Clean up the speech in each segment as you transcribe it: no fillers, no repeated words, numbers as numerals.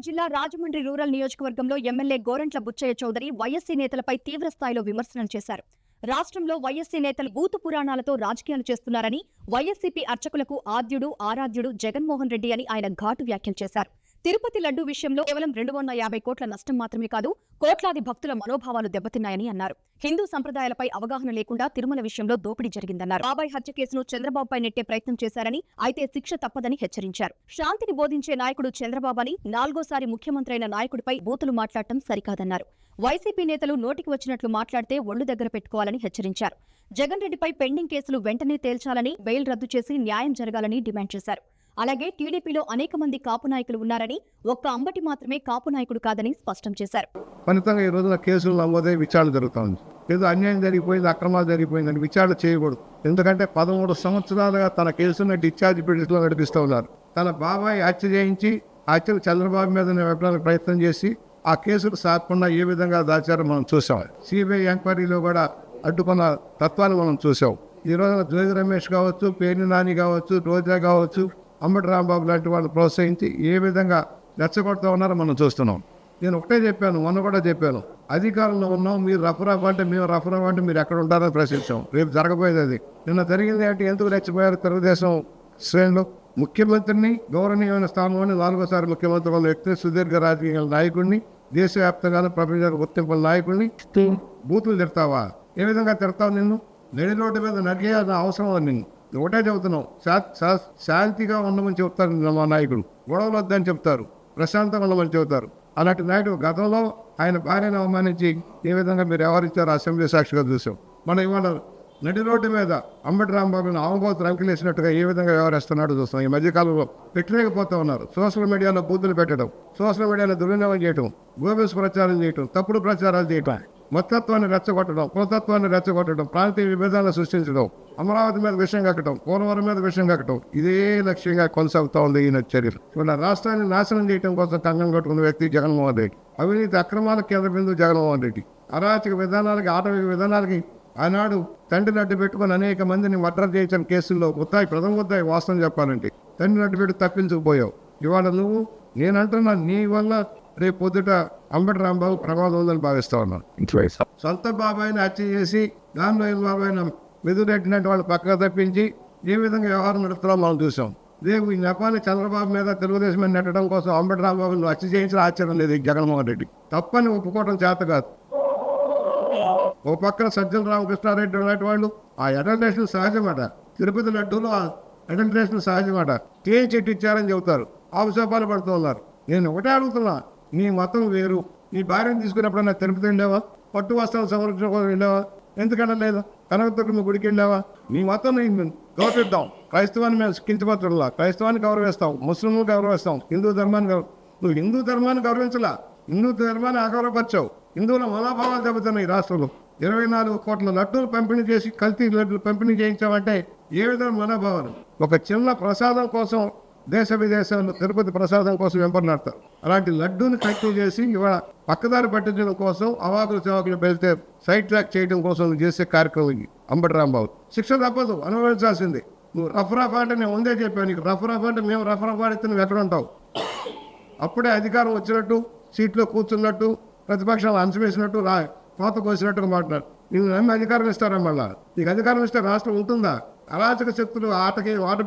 జిల్లా రాజమండ్రి రూరల్ నియోజకవర్గంలో MLA Gorantla Buchaiah Chowdary YSC నేతలపై తీవ్ర స్థాయిలో విమర్శలు చేశారు. రాష్ట్రంలో వైఎస్సీ నేతలు బూతు పురాణాలతో రాజకీయాలు చేస్తున్నారని, వైఎస్సీపీ అర్చకులకు ఆద్యుడు ఆరాధ్యుడు జగన్మోహన్ రెడ్డి అని ఆయన ఘాటు వ్యాఖ్యలు చేశారు. తిరుపతి లడ్డూ విషయంలో కేవలం 250 కోట్ల నష్టం మాత్రమే కాదు, కోట్లాది భక్తుల మనోభావాలు దెబ్బతిన్నాయని అన్నారు. హిందూ సంప్రదాయాలపై అవగాహన లేకుండా తిరుమల విషయంలో దోపిడీ జరిగిందన్నారు. బాబాయ్ హత్య కేసును చంద్రబాబుపై నెట్టే ప్రయత్నం చేశారని, అయితే శిక్ష తప్పదని హెచ్చరించారు. శాంతిని బోధించే నాయకుడు చంద్రబాబు అని, 4గోసారి ముఖ్యమంత్రి అయిన నాయకుడిపై బూతులు మాట్లాడటం సరికాదన్నారు. వైసీపీ నేతలు నోటికి వచ్చినట్లు మాట్లాడితే ఒళ్లు దగ్గర పెట్టుకోవాలని హెచ్చరించారు. జగన్ రెడ్డిపై పెండింగ్ కేసులు వెంటనే తేల్చాలని, బెయిల్ రద్దు చేసి న్యాయం జరగాలని డిమాండ్ చేశారు. అలాగే టీడీపీలో అనేక మంది కాపు నాయకులు ఉన్నారని, ఒక్క అంబటి మాత్రమే కాపు నాయకుడు కాదని స్పష్టం చేశారు. ఫలితంగా ఈ రోజున కేసులు నమోదై విచారణ జరుగుతోంది. ఏదో అన్యాయం జరిగిపోయింది, అక్రమాలు జరిగిపోయిందని విచారణ చేయకూడదు. ఎందుకంటే 13 సంవత్సరాలుగా తన కేసును డిశ్చార్జ్ పిటిషన్లో నడిపిస్తూ ఉన్నారు. తన బాబాయ్ హత్య చేయించి హత్యను చంద్రబాబు మీద పెట్టడానికి ప్రయత్నం చేసి ఆ కేసులు సాగకుండా ఏ విధంగా దాచారో మనం చూసాం. సిబిఐ ఎంక్వైరీలో కూడా అడ్డుకున్న తత్వాన్ని మనం చూసాం. ఈ రోజున జోగి రమేష్ కావచ్చు, పేర్ని నాని కావచ్చు, రోజా కావచ్చు, అంబటి రాంబాబు లాంటి వాళ్ళు ప్రోత్సహించి ఏ విధంగా రెచ్చగొడుతూ ఉన్నారో మనం చూస్తున్నాం. నేను ఒకటే చెప్పాను, మొన్న కూడా చెప్పాను, అధికారంలో ఉన్నాం, మీరు రఫరాఫ్ అంటే మేము రఫరాఫ్ అంటే మీరు ఎక్కడ ఉంటారని ప్రశ్నించాం. రేపు జరగబోయేది అది. నిన్న జరిగింది అంటే ఎందుకు రెచ్చిపోయారు తెలుగుదేశం శ్రేణులు? ముఖ్యమంత్రిని, గౌరవనీయమైన స్థానంలోని 4గోసారి ముఖ్యమంత్రి ఉన్న వ్యక్తిని, సుదీర్ఘ రాజకీయ నాయకుడిని, దేశవ్యాప్తంగా ప్రపంచ గుర్తింపుల నాయకుడిని బూతులు తిడతావా? ఏ విధంగా తిడతావు? నిన్ను నడి రోడ్డు మీద నడిగేయాల్సిన అవసరం నిన్ను. ఒకటే చెబుతున్నాం, శాంతిగా ఉండమని చెప్తారు మా నాయకుడు, గొడవలు వద్దని చెప్తారు, ప్రశాంతంగా ఉండమని చెబుతారు. అలాంటి నాయకుడు గతంలో ఆయన భార్యను అవమానించి ఏ విధంగా మీరు వ్యవహరించారో అసెంబ్లీ సాక్షిగా చూసాం. మనం ఇవాళ నడి రోడ్డు మీద అంబటి రాంబాబుని ఆమబోతులు అంకిలేసినట్టుగా ఏ విధంగా వ్యవహరిస్తున్నాడో చూస్తాం. ఈ మధ్యకాలంలో పెట్టలేకపోతూ ఉన్నారు. సోషల్ మీడియాలో బూతులు పెట్టడం, సోషల్ మీడియాలో దుర్వినియోగం చేయటం, గోబెల్స్ ప్రచారం చేయటం, తప్పుడు ప్రచారాలు చేయటం, మతత్వాన్ని రెచ్చగొట్టడం, కులతత్వాన్ని రెచ్చగొట్టడం, ప్రాంతీయ విభేదాలను సృష్టించడం, అమరావతి మీద విషయం కక్కడం, పోలవరం మీద విషయం కక్కడం, ఇదే లక్ష్యంగా కొనసాగుతూ ఉంది ఈయన చర్యలు. ఇవాళ రాష్ట్రాన్ని నాశనం చేయడం కోసం కంగం కట్టుకున్న వ్యక్తి జగన్మోహన్ రెడ్డి. అవినీతి అక్రమాల కేంద్ర బిందువు జగన్మోహన్ రెడ్డి. అరాచక విధానాలకి, ఆటవిక విధానాలకి ఆనాడు తండ్రిని అడ్డు పెట్టుకుని అనేక మందిని మర్డర్ చేయించిన కేసుల్లో ప్రథమ ముద్దాయి వాస్తవం చెప్పాలంటే తండ్రిని అడ్డు పెట్టి తప్పించుకుపోయావు. ఇవాళ నువ్వు, నేనంటున్నా, నీ వల్ల రేపు పొద్దుట అంబటి రాంబాబు ప్రమాదం ఉందని భావిస్తా ఉన్నాను. సొంత బాబాయిని హత్య చేసి దానిలో బాబాయిన మెదురెట్టినట్టు వాళ్ళు పక్కకు తప్పించి ఏ విధంగా వ్యవహారం నడుపుతారో మనం చూసాం. రేపు ఈ నెపాన్ని చంద్రబాబు మీద, తెలుగుదేశం మీద నెట్టడం కోసం అంబటి రాంబాబును హత్య చేయించిన ఆశ్చర్యం లేదు జగన్మోహన్ రెడ్డి. తప్పని ఒప్పుకోవడం చేత కాదు. ఓ పక్కన సజ్జల రామకృష్ణారెడ్డి లాంటి వాళ్ళు ఆ అడల్టరేషన్ సహజమాట, తిరుపతి లడ్డూలో అడల్టరేషన్ సహజమాట, క్లీన్ చిట్ ఇచ్చారని చెబుతారు, ఆపుసోపాలు పడుతూ ఉన్నారు. నేను ఒకటే అడుగుతున్నా, నీ మతం వేరు. నీ భార్యను తీసుకున్నప్పుడన్నా తిరుపతి వెళ్ళావా? పట్టు వస్త్రాలు సంరక్షణ కోసం వెళ్ళావా? ఎందుకన్నా లేదా? కనకదుర్గమ్మ గుడికి వెళ్ళావా? నీ మతం గౌరవిద్దాం. క్రైస్తవాన్ని మేము కించపత్రులా, క్రైస్తవాన్ని గౌరవిస్తాం, ముస్లింలు గౌరవిస్తాం, హిందూ ధర్మాన్ని నువ్వు హిందూ ధర్మాన్ని గౌరవించలా, హిందూ ధర్మాన్ని అగౌరవపరిచావు. హిందువుల మనోభావాలు దెబ్బతున్నాయి. ఈ రాష్ట్రంలో 24 కోట్ల లడ్డూలు పంపిణీ చేసి కల్తీ లడ్డూలు పంపిణీ చేయించామంటే ఏ విధంగా మనోభావాలు? ఒక చిన్న ప్రసాదం కోసం దేశ విదేశాల్లో తిరుపతి ప్రసాదం కోసం వెంపర్లాడతారు. అలాంటి లడ్డూని కల్తీ చేసి ఇవాళ పక్కదారి పట్టించడం కోసం అవాకులు చవాకులు వెళ్తే సైడ్ ట్రాక్ చేయడం కోసం చేసే కార్యక్రమం అంబటి రాంబాబు. శిక్ష తప్పదు, అనుభవించాల్సిందే. నువ్వు రఫరాఫ్ అంటే నేను ముందే చెప్పాను, నీకు రఫరాఫ్ అంటే మేము రఫరాఫ్ ఆడితే నువ్వు ఎక్కడ ఉంటావు? అప్పుడే అధికారం వచ్చినట్టు, సీట్లో కూర్చున్నట్టు, ప్రతిపక్షాలు అంచవేసినట్టు, కోత కోసినట్టుగా మాట్లాడు. నీకు నమ్మి అధికారం ఇస్తారా? మళ్ళా నీకు అధికారం ఇస్తే రాష్ట్రం ఉంటుందా? అరాచక శక్తులు ఆట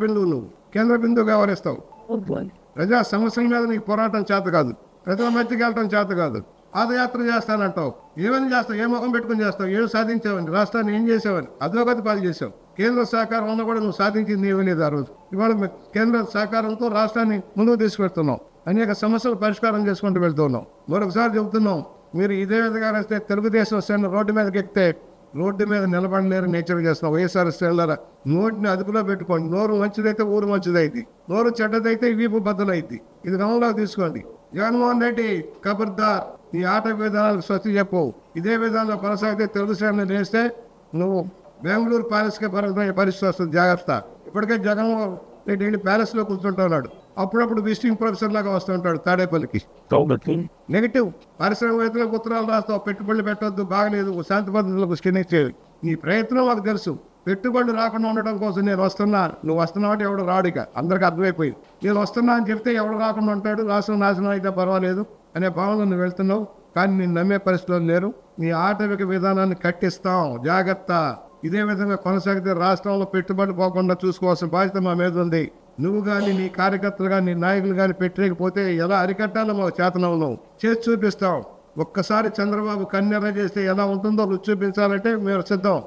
బిందువు, నువ్వు కేంద్ర బిందువు వ్యవహరిస్తావు. ప్రజా సమస్యల మీద నీకు పోరాటం చేత కాదు, ప్రజల మధ్యకి వెళ్ళటం చేత కాదు, పాదయాత్ర చేస్తానంటావు. ఏమని చేస్తావు? ఏ ముఖం పెట్టుకుని చేస్తావు? ఏం సాధించావని? రాష్ట్రాన్ని ఏం చేసావని? అధోగతి పాలు చేసావు. కేంద్ర సహకారం ఉన్నా కూడా నువ్వు సాధించింది ఏమీ లేదు. ఆ రోజు ఇవాళ కేంద్ర సహకారంతో రాష్ట్రాన్ని ముందుకు తీసుకెళ్తున్నాం, అనేక సమస్యలు పరిష్కారం చేసుకుంటూ వెళ్తున్నాం. మరొకసారి చెబుతున్నాం, మీరు ఇదే విధంగా వస్తే తెలుగుదేశం శ్రేణులు రోడ్డు మీదకి ఎక్కితే రోడ్డు మీద నిలబడలేరు నేచర్ చేస్తున్నాం. వైఎస్ఆర్ శ్రేణులారా, నోటిని అదుపులో పెట్టుకోండి. నోరు మంచిదైతే ఊరు మంచిదైంది, నోరు చెడ్డదైతే వీపు బద్దలైద్ది. ఇది గమనంలోకి తీసుకోండి. జగన్మోహన్ రెడ్డి ఖబర్దార్, నీ ఆట విధానాలకు స్వస్తి చెప్పవు. ఇదే విధానంలో కొనసాగితే తెలుగు శ్రేణులు చేస్తే నువ్వు బెంగళూరు ప్యాలెస్కే పరిస్థితి వస్తుంది. జాగ్రత్త. ఇప్పటికే జగన్మోహన్ రెడ్డి ప్యాలెస్లో కూర్చుంటున్నాడు. అప్పుడప్పుడు విజిటింగ్ ప్రొఫెసర్ లాగా వస్తుంటాడు తాడేపల్లికి. నెగిటివ్ పారిశ్రామికవేత్తలకు ఉత్తరాలు రాస్తావు, పెట్టుబడులు పెట్టవద్దు, బాగలేదు, శాంతి పద్ధతులకు స్కిన్. నీ ప్రయత్నం మాకు తెలుసు. పెట్టుబడులు రాకుండా ఉండడం కోసం నేను వస్తున్నా, నువ్వు వస్తున్నావు అంటే ఎవడు రాడు, ఇక అందరికీ అర్థమైపోయింది. నేను వస్తున్నా అని చెప్తే ఎవడు రాకుండా ఉంటాడు, రాష్ట్రం నాశనం అయితే పర్వాలేదు అనే భావనలో నువ్వు వెళ్తున్నావు. కానీ నేను నమ్మే పరిస్థితుల్లో లేరు. నీ ఆటవిక విధానాన్ని కట్టిస్తాం, జాగ్రత్త. ఇదే విధంగా కొనసాగితే రాష్ట్రంలో పెట్టుబడి పోకుండా చూసుకోవాల్సిన బాధ్యత మా మీద ఉంది. నువ్వు కానీ నీ కార్యకర్తలు కానీ నీ నాయకులు కానీ పెట్టలేకపోతే ఎలా అరికట్టాలో మా చేతనంలో చేసి చూపిస్తాం. ఒక్కసారి చంద్రబాబు కన్నెర్ర చేస్తే ఎలా ఉంటుందో రుచి చూపించాలంటే మేము సిద్ధం.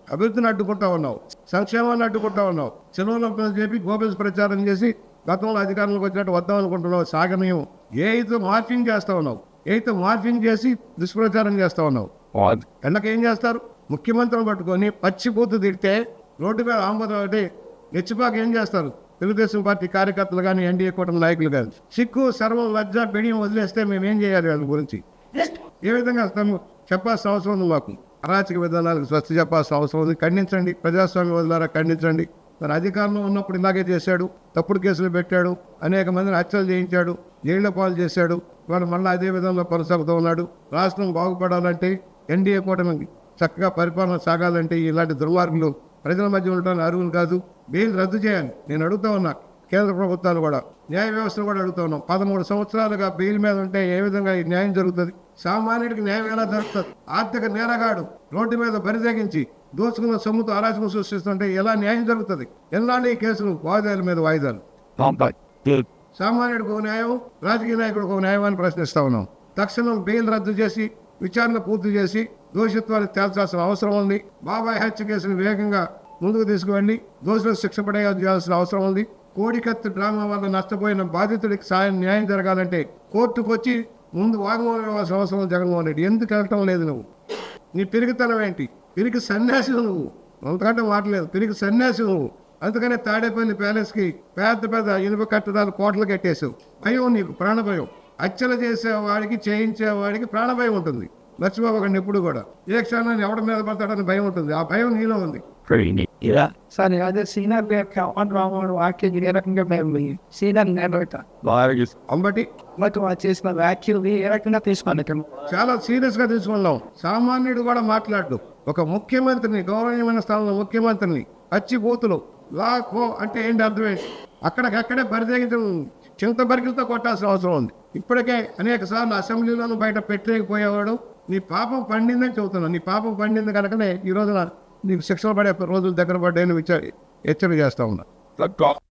అభివృద్ధిని అడ్డుకుంటా ఉన్నావు, సంక్షేమాన్ని అడ్డుకుంటా ఉన్నావు, చెరువులను చెప్పి గోబెల్స్ ప్రచారం చేసి గతంలో అధికారంలోకి వచ్చినట్టు వద్దాం అనుకుంటున్నావు. సాగనీయం. ఏదో మార్ఫింగ్ చేస్తా ఉన్నావు, ఏదో మార్ఫింగ్ చేసి దుష్ప్రచారం చేస్తా ఉన్నావు. ఎండకేం చేస్తారు? ముఖ్యమంత్రిని పట్టుకొని పచ్చిపోతు తిడితే రోడ్డు మీద ఆంబోదం అంటే నెచ్చిపాక ఏం చేస్తారు? తెలుగుదేశం పార్టీ కార్యకర్తలు కానీ ఎన్డీఏ కూటమి నాయకులు కానీ సిక్కు సర్వం లజ్జ బిడియం వదిలేస్తే మేమేం చేయాలి? వాళ్ళ గురించి ఏ విధంగా చెప్పాల్సిన అవసరం ఉంది మాకు. అరాచక విధానాలకు స్వస్తి చెప్పాల్సిన అవసరం ఉంది. ఖండించండి, ప్రజాస్వామ్య వదిలారా ఖండించండి. తన అధికారంలో ఉన్నప్పుడు ఇలాగే చేశాడు, తప్పుడు కేసులు పెట్టాడు, అనేక మందిని హత్యలు చేయించాడు, జైళ్ల పాలు చేశాడు. వాడు మళ్ళీ అదే విధంగా కొనసాగుతూ ఉన్నాడు. రాష్ట్రం బాగుపడాలంటే, ఎన్డీఏ కూటమి చక్కగా పరిపాలన సాగాలంటే ఇలాంటి దుర్మార్గులు ప్రజల మధ్య ఉండటానికి అర్హులు కాదు. బెయిల్ రద్దు చేయాలి. నేను అడుగుతా ఉన్నా కేంద్ర ప్రభుత్వాలు కూడా, న్యాయ వ్యవస్థను కూడా అడుగుతా ఉన్నాం. 13 సంవత్సరాలుగా బెయిల్ మీద ఉంటే ఏ విధంగా ఈ న్యాయం జరుగుతుంది? సామాన్యుడికి న్యాయం ఎలా జరుగుతుంది? ఆర్థిక నేరగాడు రోడ్డు మీద బరితెగించి దోచుకున్న సొమ్ముతో అరాచకం సృష్టిస్తుంటే ఎలా న్యాయం జరుగుతుంది? ఎన్నాళ్ళు ఈ కేసులు వాయిదాల మీద వాయిదాలు? సామాన్యుడికి ఒక న్యాయం, రాజకీయ నాయకుడికి ఒక న్యాయం అని ప్రశ్నిస్తా ఉన్నాం. తక్షణం బెయిల్ రద్దు చేసి విచారణ పూర్తి చేసి దోషిత్వాన్ని తేల్చాల్సిన అవసరం ఉంది. బాబాయ్ హత్య కేసును వేగంగా ముందుకు తీసుకువెళ్ళి దోషులకు శిక్ష పడేయాల్సిన అవసరం ఉంది. కోడికత్తు డ్రామా వల్ల నష్టపోయిన బాధితుడికి న్యాయం జరగాలంటే కోర్టుకు వచ్చి ముందు వాగ్మూలం ఇవ్వాల్సిన అవసరం ఉంది. జగన్మోహన్ రెడ్డి ఎందుకు వెళ్ళటం లేదు? నువ్వు నీ పిరిగితనం ఏంటి? పిరికి సన్యాసి నువ్వు, అంతకంటే మాటలేదు. పిరికి సన్యాసి నువ్వు. అందుకనే తాడేపల్లి ప్యాలెస్కి పెద్ద పెద్ద ఇనుప కట్టడాలు కోటలు కట్టేసావు. భయం నీకు, ప్రాణభయం. హత్యలు చేసేవాడికి చేయించేవాడికి ప్రాణభయం ఉంటుంది. మర్చిపోకండి ఎప్పుడు కూడా. ఏ క్షణాన్ని ఎవడ మీద పడతాడని భయం ఉంటుంది. ఆ భయం నీలో ఉంది. సరే, అదే సీనియర్ వాక్యం ఏ రకంగా మేము సీనియర్ అంబటి చేసిన వ్యాఖ్యలు ఏ రకంగా తీసుకున్నాం? చాలా సీరియస్ గా తీసుకున్నాం. సామాన్యుడు కూడా మాట్లాడు. ఒక ముఖ్యమంత్రిని, గౌరవనీయమైన స్థానంలో ముఖ్యమంత్రిని పచ్చిబూతులు లాకో అంటే ఏంటి అర్థం ఏంటి? అక్కడికక్కడే బరితెగించడం, చింత బరికిలతో కొట్టాల్సిన అవసరం ఉంది. ఇప్పటికే అనేక సార్లు అసెంబ్లీలోనూ బయట పెట్టలేకపోయేవాడు. నీ పాపం పండిందని చెబుతున్నావు. నీ పాపం పండింది కనుకనే ఈ రోజున నీకు శిక్షలు పడే రోజులు దగ్గర పడ్డాయని హెచ్చరిక చేస్తా ఉన్నా.